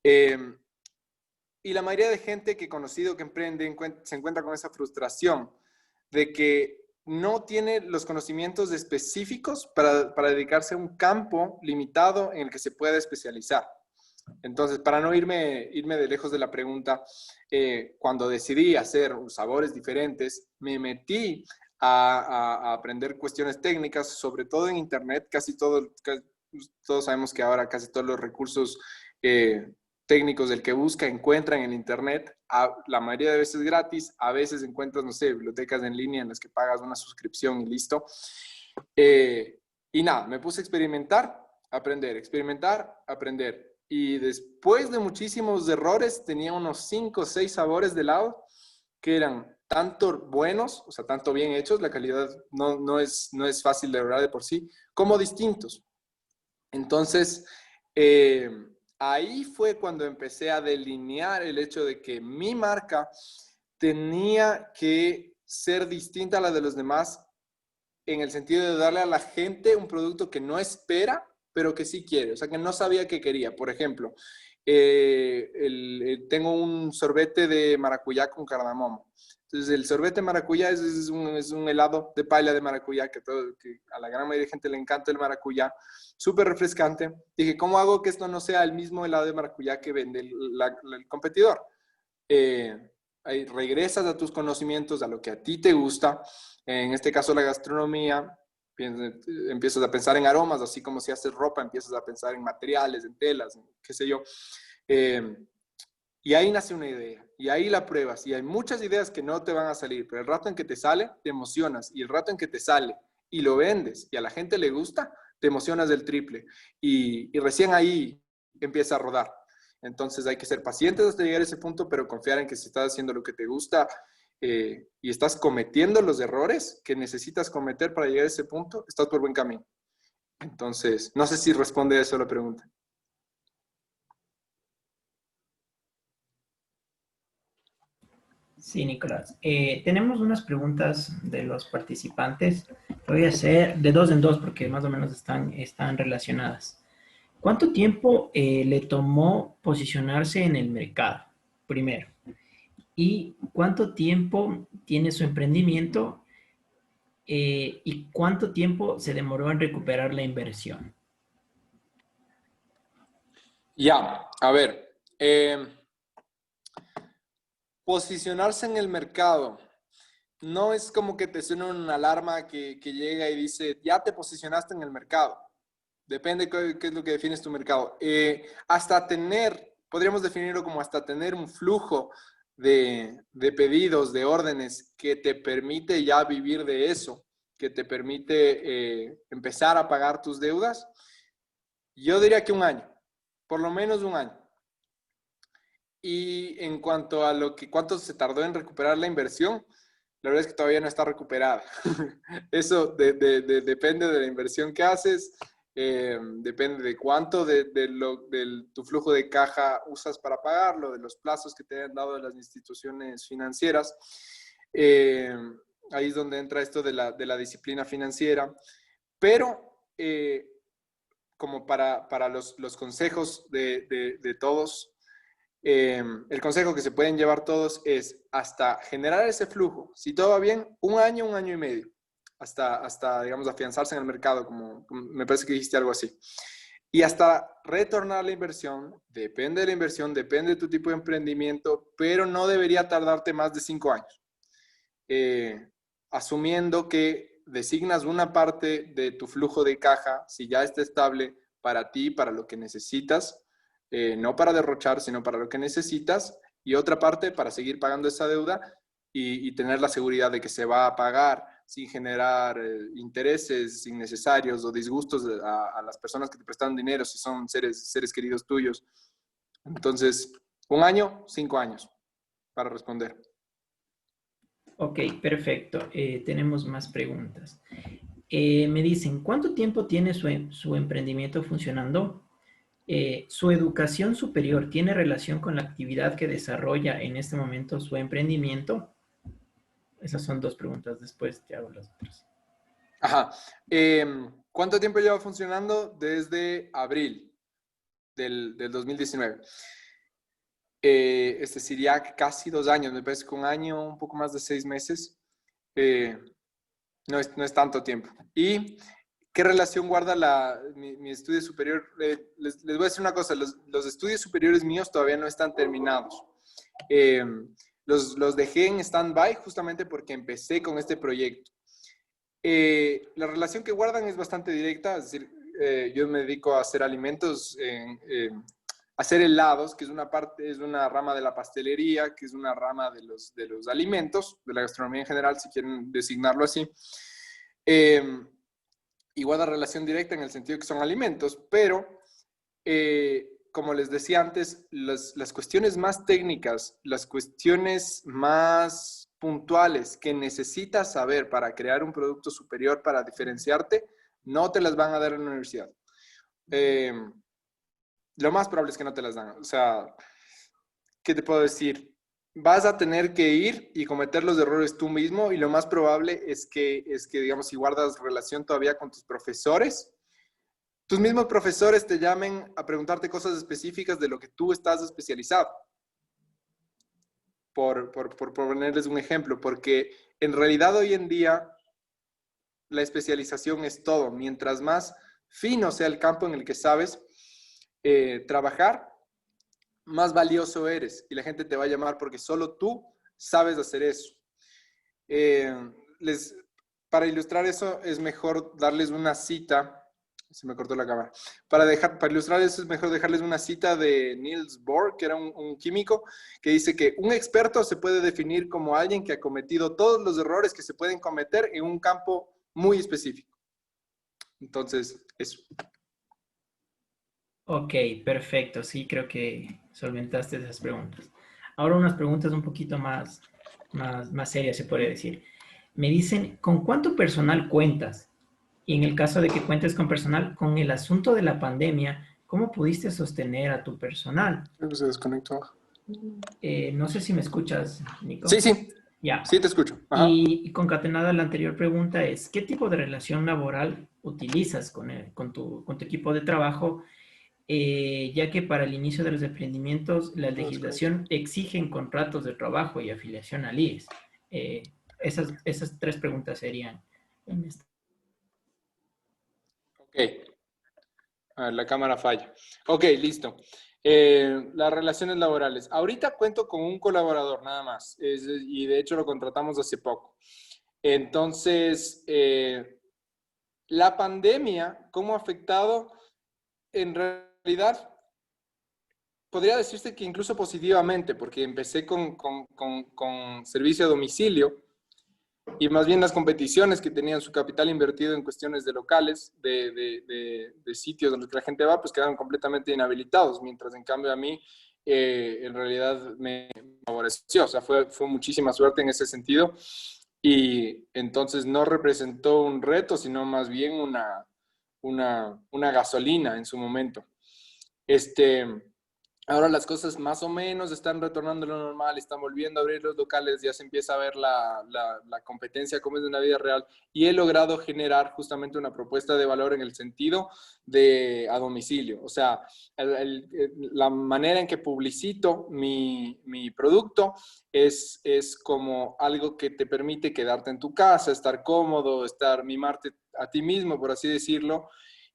Y la mayoría de gente que he conocido que emprende se encuentra con esa frustración de que no tiene los conocimientos específicos para dedicarse a un campo limitado en el que se pueda especializar. Entonces, para no irme de lejos de la pregunta, cuando decidí hacer sabores diferentes, me metí a aprender cuestiones técnicas, sobre todo en Internet. Todos sabemos que ahora casi todos los recursos técnicos del que busca encuentra en Internet, la mayoría de veces gratis, a veces encuentras, no sé, bibliotecas en línea en las que pagas una suscripción y listo. Y nada, me puse a experimentar, experimentar, aprender. Y después de muchísimos errores, tenía unos 5 o 6 sabores de helado que eran tanto buenos, o sea, tanto bien hechos, la calidad no es fácil de lograr de por sí, como distintos. Entonces, ahí fue cuando empecé a delinear el hecho de que mi marca tenía que ser distinta a la de los demás en el sentido de darle a la gente un producto que no espera, pero que sí quiere, o sea, que no sabía que quería. Por ejemplo, tengo un sorbete de maracuyá con cardamomo. Entonces, el sorbete de maracuyá es un helado de palla de maracuyá que a la gran mayoría de gente le encanta el maracuyá, súper refrescante. Dije, ¿cómo hago que esto no sea el mismo helado de maracuyá que vende el competidor? Ahí regresas a tus conocimientos, a lo que a ti te gusta, en este caso la gastronomía, empiezas a pensar en aromas, así como si haces ropa, empiezas a pensar en materiales, en telas, en qué sé yo. Y ahí nace una idea, y ahí la pruebas, y hay muchas ideas que no te van a salir, pero el rato en que te sale, te emocionas, y el rato en que te sale y lo vendes, y a la gente le gusta, te emocionas del triple, y recién ahí empieza a rodar. Entonces hay que ser pacientes hasta llegar a ese punto, pero confiar en que si estás haciendo lo que te gusta y estás cometiendo los errores que necesitas cometer para llegar a ese punto, estás por buen camino. Entonces, no sé si responde a eso la pregunta. Sí, Nicolás. Tenemos unas preguntas de los participantes. Voy a hacer de dos en dos porque más o menos están relacionadas. ¿Cuánto tiempo le tomó posicionarse en el mercado? Primero. ¿Y cuánto tiempo tiene su emprendimiento? ¿Y cuánto tiempo se demoró en recuperar la inversión? Ya, a ver. Posicionarse en el mercado. No es como que te suena una alarma que llega y dice, ya te posicionaste en el mercado. Depende qué es lo que defines tu mercado. Podríamos definirlo como hasta tener un flujo de pedidos, de órdenes que te permite ya vivir de eso, que te permite empezar a pagar tus deudas. Yo diría que un año, por lo menos un año. Y en cuanto a cuánto se tardó en recuperar la inversión, la verdad es que todavía no está recuperada. Eso depende de la inversión que haces, depende de cuánto de tu flujo de caja usas para pagarlo, de los plazos que te han dado de las instituciones financieras. Ahí es donde entra esto de la disciplina financiera. Pero como para los consejos de todos, el consejo que se pueden llevar todos es hasta generar ese flujo, si todo va bien, un año y medio, hasta digamos, afianzarse en el mercado, como me parece que dijiste algo así. Y hasta retornar la inversión, depende de la inversión, depende de tu tipo de emprendimiento, pero no debería tardarte más de 5 años. Asumiendo que designas una parte de tu flujo de caja, si ya está estable para ti, para lo que necesitas, no para derrochar, sino para lo que necesitas, y otra parte para seguir pagando esa deuda y tener la seguridad de que se va a pagar sin generar intereses innecesarios o disgustos a las personas que te prestaron dinero, si son seres queridos tuyos. Entonces, 1 año, 5 años para responder. Ok, perfecto. Tenemos más preguntas. Me dicen, ¿cuánto tiempo tiene su emprendimiento funcionando? ¿Su educación superior tiene relación con la actividad que desarrolla en este momento su emprendimiento? Esas son 2 preguntas. Después te hago las otras. Ajá. ¿Cuánto tiempo lleva funcionando? Desde abril del 2019. Es decir, ya casi 2 años, me parece que 1 año, un poco más de 6 meses. No es tanto tiempo. ¿Y qué relación guarda mi estudio superior? Les voy a decir una cosa, los estudios superiores míos todavía no están terminados. Los dejé en stand-by justamente porque empecé con este proyecto. La relación que guardan es bastante directa, es decir, yo me dedico a hacer alimentos, hacer helados, que es una rama de la pastelería, que es una rama de los alimentos, de la gastronomía en general, si quieren designarlo así. Y guarda relación directa en el sentido de que son alimentos, pero como les decía antes, las cuestiones más técnicas, las cuestiones más puntuales que necesitas saber para crear un producto superior, para diferenciarte, no te las van a dar en la universidad. Lo más probable es que no te las dan. O sea, ¿qué te puedo decir? Vas a tener que ir y cometer los errores tú mismo, y lo más probable es que digamos, si guardas relación todavía con tus profesores, tus mismos profesores te llamen a preguntarte cosas específicas de lo que tú estás especializado. Por ponerles un ejemplo, porque en realidad hoy en día la especialización es todo. Mientras más fino sea el campo en el que sabes trabajar, más valioso eres y la gente te va a llamar porque solo tú sabes hacer eso. Para ilustrar eso es mejor darles una cita. Se me cortó la cámara. Para ilustrar eso es mejor dejarles una cita de Niels Bohr, que era un químico, que dice que un experto se puede definir como alguien que ha cometido todos los errores que se pueden cometer en un campo muy específico. Entonces, eso. Ok, perfecto. Sí, creo que solventaste esas preguntas. Ahora unas preguntas un poquito más serias, se podría decir. Me dicen, ¿con cuánto personal cuentas? Y en el caso de que cuentes con personal, con el asunto de la pandemia, ¿cómo pudiste sostener a tu personal? Creo que se desconectó. No sé si me escuchas, Nico. Sí, sí. Ya. Sí, te escucho. Ajá. Y concatenada a la anterior pregunta es, ¿qué tipo de relación laboral utilizas con tu equipo de trabajo? Ya que para el inicio de los emprendimientos, la legislación exige contratos de trabajo y afiliación al IES. Esas tres preguntas serían en esta. Ok. A ver, la cámara falla. Ok, listo. Las relaciones laborales. Ahorita cuento con un colaborador nada más, y de hecho lo contratamos hace poco. Entonces, la pandemia, ¿cómo ha afectado? En realidad, podría decirse que incluso positivamente, porque empecé con servicio a domicilio, y más bien las competiciones que tenían su capital invertido en cuestiones de locales, de sitios donde la gente va, pues quedaron completamente inhabilitados, mientras en cambio a mí en realidad me favoreció. O sea, fue muchísima suerte en ese sentido, y entonces no representó un reto, sino más bien una gasolina en su momento. Ahora las cosas más o menos están retornando a lo normal, están volviendo a abrir los locales, ya se empieza a ver la competencia como es en la vida real, y he logrado generar justamente una propuesta de valor en el sentido de a domicilio. O sea, la manera en que publicito mi producto es como algo que te permite quedarte en tu casa, estar cómodo, mimarte a ti mismo, por así decirlo.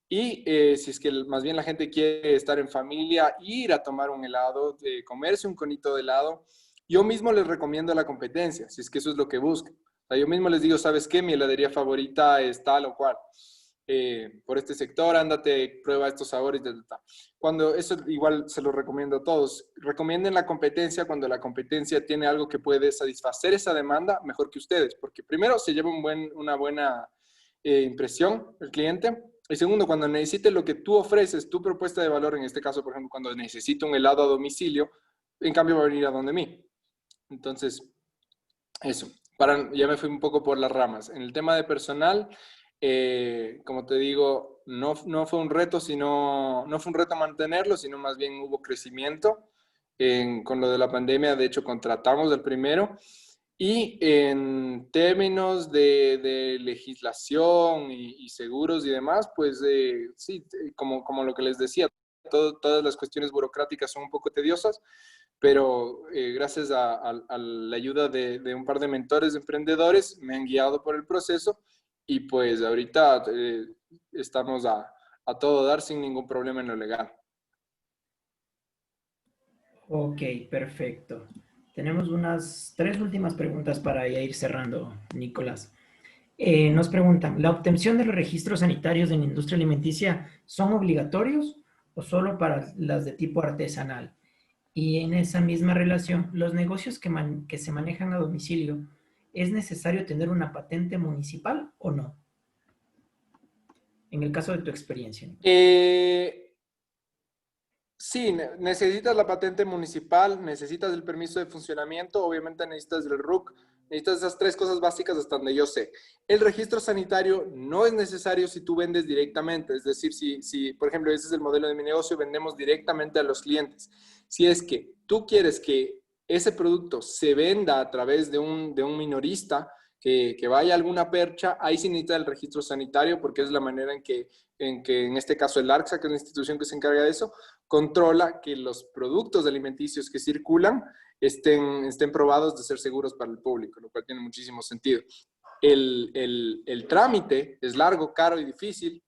Y si es que más bien la gente quiere estar en familia, ir a tomar un helado, comerse un conito de helado, yo mismo les recomiendo la competencia, si es que eso es lo que buscan. O sea, yo mismo les digo, ¿sabes qué? Mi heladería favorita es tal o cual. Por este sector, ándate, prueba estos sabores. Cuando eso igual se lo recomiendo a todos. Recomienden la competencia cuando la competencia tiene algo que puede satisfacer esa demanda mejor que ustedes, porque primero se lleva una buena impresión el cliente. Y segundo, cuando necesite lo que tú ofreces, tu propuesta de valor, en este caso, por ejemplo, cuando necesito un helado a domicilio, en cambio va a venir a donde mí. Entonces, eso. Ya me fui un poco por las ramas. En el tema de personal, como te digo, no fue un reto, no fue un reto mantenerlo, sino más bien hubo crecimiento. Con lo de la pandemia, de hecho, contratamos el primero. Y en términos de legislación y seguros y demás, pues sí, como lo que les decía, todas las cuestiones burocráticas son un poco tediosas, pero gracias a la ayuda de un par de mentores emprendedores me han guiado por el proceso, y pues ahorita estamos a todo dar sin ningún problema en lo legal. Ok, perfecto. Tenemos unas 3 últimas preguntas para ya ir cerrando, Nicolás. Nos preguntan, ¿la obtención de los registros sanitarios en la industria alimenticia son obligatorios o solo para las de tipo artesanal? Y en esa misma relación, ¿los negocios que se manejan a domicilio, es necesario tener una patente municipal o no? En el caso de tu experiencia. Sí, necesitas la patente municipal, necesitas el permiso de funcionamiento, obviamente necesitas el RUC Necesitas esas 3 cosas básicas hasta donde yo sé. El registro sanitario no es necesario si tú vendes directamente. Es decir, si por ejemplo, ese es el modelo de mi negocio, vendemos directamente a los clientes. Si es que tú quieres que ese producto se venda a través de un minorista, que vaya a alguna percha, ahí sí necesita el registro sanitario porque es la manera en que en este caso el ARCSA, que es la institución que se encarga de eso, controla que los productos alimenticios que circulan estén probados de ser seguros para el público, lo cual tiene muchísimo sentido. El trámite es largo, caro y difícil,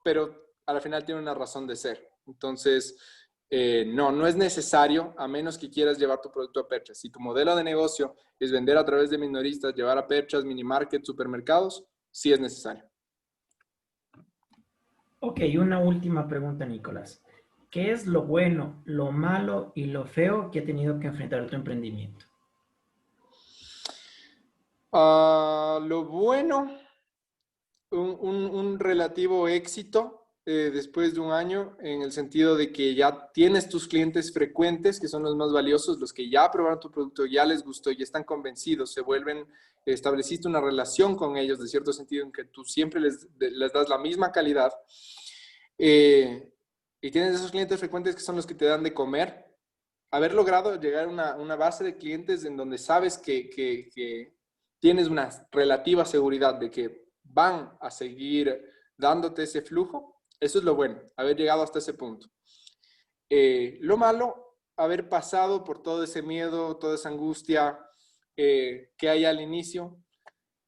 pero al final tiene una razón de ser. Entonces, no es necesario, a menos que quieras llevar tu producto a perchas. Si tu modelo de negocio es vender a través de minoristas, llevar a perchas, mini markets, supermercados, sí es necesario. Ok, una última pregunta, Nicolás. ¿Qué es lo bueno, lo malo y lo feo que ha tenido que enfrentar tu emprendimiento? Lo bueno, un relativo éxito después de un año, en el sentido de que ya tienes tus clientes frecuentes, que son los más valiosos, los que ya probaron tu producto, ya les gustó, ya están convencidos, estableciste una relación con ellos, de cierto sentido, en que tú siempre les das la misma calidad. Y tienes esos clientes frecuentes que son los que te dan de comer. Haber logrado llegar a una base de clientes en donde sabes que tienes una relativa seguridad de que van a seguir dándote ese flujo, eso es lo bueno, haber llegado hasta ese punto. Lo malo, haber pasado por todo ese miedo, toda esa angustia que hay al inicio,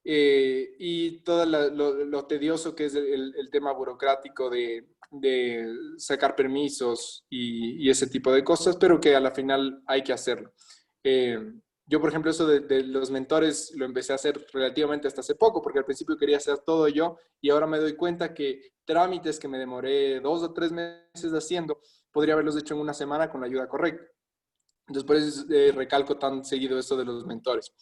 y todo lo tedioso que es el tema burocrático de sacar permisos y ese tipo de cosas, pero que a la final hay que hacerlo. Yo, por ejemplo, eso de los mentores lo empecé a hacer relativamente hasta hace poco, porque al principio quería hacer todo yo y ahora me doy cuenta que trámites que me demoré 2 o 3 meses haciendo, podría haberlos hecho en una semana con la ayuda correcta. Entonces, por eso recalco tan seguido eso de los mentores.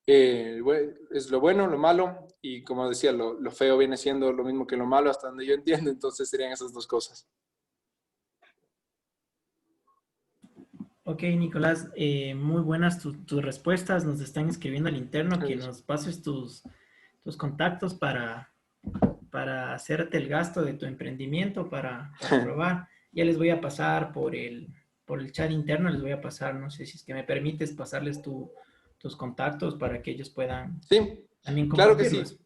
Es lo bueno, lo malo, y como decía, lo feo viene siendo lo mismo que lo malo, hasta donde yo entiendo, entonces serían esas 2 cosas. Ok, Nicolás, muy buenas tus respuestas. Nos están escribiendo al interno que nos pases tus contactos para hacerte el gasto de tu emprendimiento, para probar. Ya les voy a pasar por el chat interno, les voy a pasar, no sé si es que me permites pasarles tus contactos para que ellos puedan también compartirlos. Claro que sí.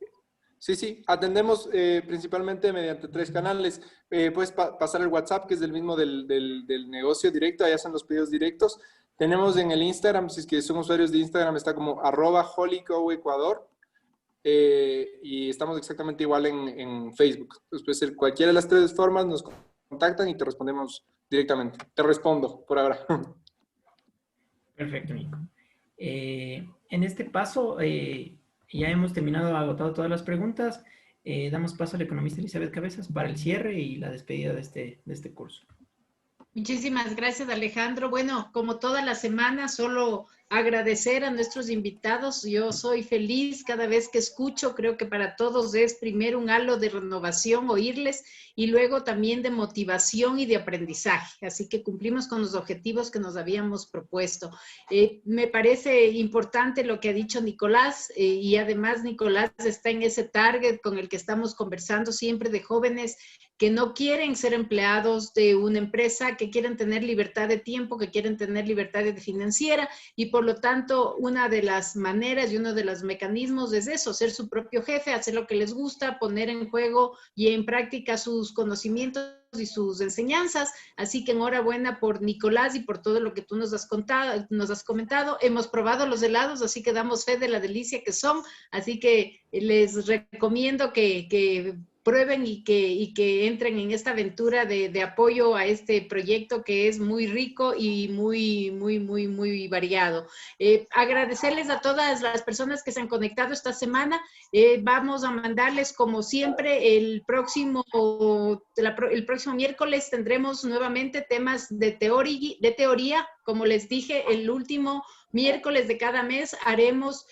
Sí, atendemos principalmente mediante 3 canales. Puedes pasar el WhatsApp, que es el mismo del negocio directo, ahí hacen los pedidos directos. Tenemos en el Instagram, si es que son usuarios de Instagram, está como @HolyCoEcuador, y estamos exactamente igual en Facebook. Entonces, puede ser cualquiera de las 3 formas, nos contactan y te respondemos directamente. Te respondo por ahora. Perfecto, Nico. En este paso, ya hemos agotado todas las preguntas. Damos paso a la economista Elizabeth Cabezas para el cierre y la despedida de este curso. Muchísimas gracias, Alejandro. Bueno, como toda la semana, solo agradecer a nuestros invitados. Yo soy feliz cada vez que escucho. Creo que para todos es primero un halo de renovación oírles y luego también de motivación y de aprendizaje. Así que cumplimos con los objetivos que nos habíamos propuesto. Me parece importante lo que ha dicho Nicolás, y además Nicolás está en ese target con el que estamos conversando siempre, de jóvenes que no quieren ser empleados de una empresa, que quieren tener libertad de tiempo, que quieren tener libertad financiera, y por lo tanto una de las maneras y uno de los mecanismos es eso, ser su propio jefe, hacer lo que les gusta, poner en juego y en práctica sus conocimientos y sus enseñanzas. Así que enhorabuena por Nicolás y por todo lo que tú nos has comentado. Hemos probado los helados, así que damos fe de la delicia que son, así que les recomiendo que prueben y que entren en esta aventura de apoyo a este proyecto que es muy rico y muy variado. Agradecerles a todas las personas que se han conectado esta semana. Vamos a mandarles, como siempre, el próximo miércoles tendremos nuevamente temas de teoría Como les dije, el último miércoles de cada mes haremos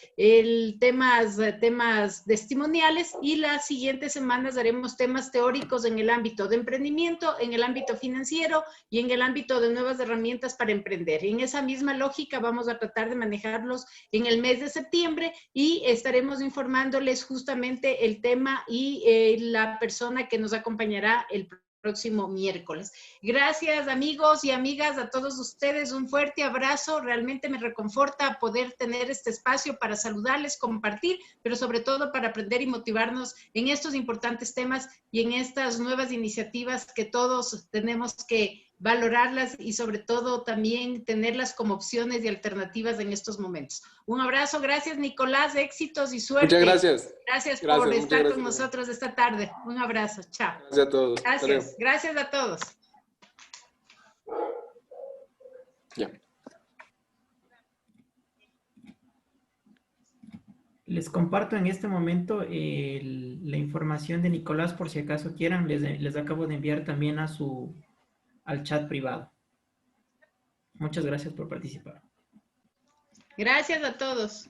temas testimoniales y las siguientes semanas haremos temas teóricos en el ámbito de emprendimiento, en el ámbito financiero y en el ámbito de nuevas herramientas para emprender. Y en esa misma lógica vamos a tratar de manejarlos en el mes de septiembre y estaremos informándoles justamente el tema y la persona que nos acompañará el próximo miércoles. Gracias, amigos y amigas, a todos ustedes. Un fuerte abrazo. Realmente me reconforta poder tener este espacio para saludarles, compartir, pero sobre todo para aprender y motivarnos en estos importantes temas y en estas nuevas iniciativas que todos tenemos que valorarlas y sobre todo también tenerlas como opciones y alternativas en estos momentos. Un abrazo. Gracias, Nicolás. Éxitos y suerte. Muchas gracias. Gracias por estar con nosotros esta tarde. Un abrazo. Chao. Gracias a todos. Gracias. Gracias a todos. Ya. Les comparto en este momento la información de Nicolás por si acaso quieran. Les acabo de enviar también al chat privado. Muchas gracias por participar. Gracias a todos.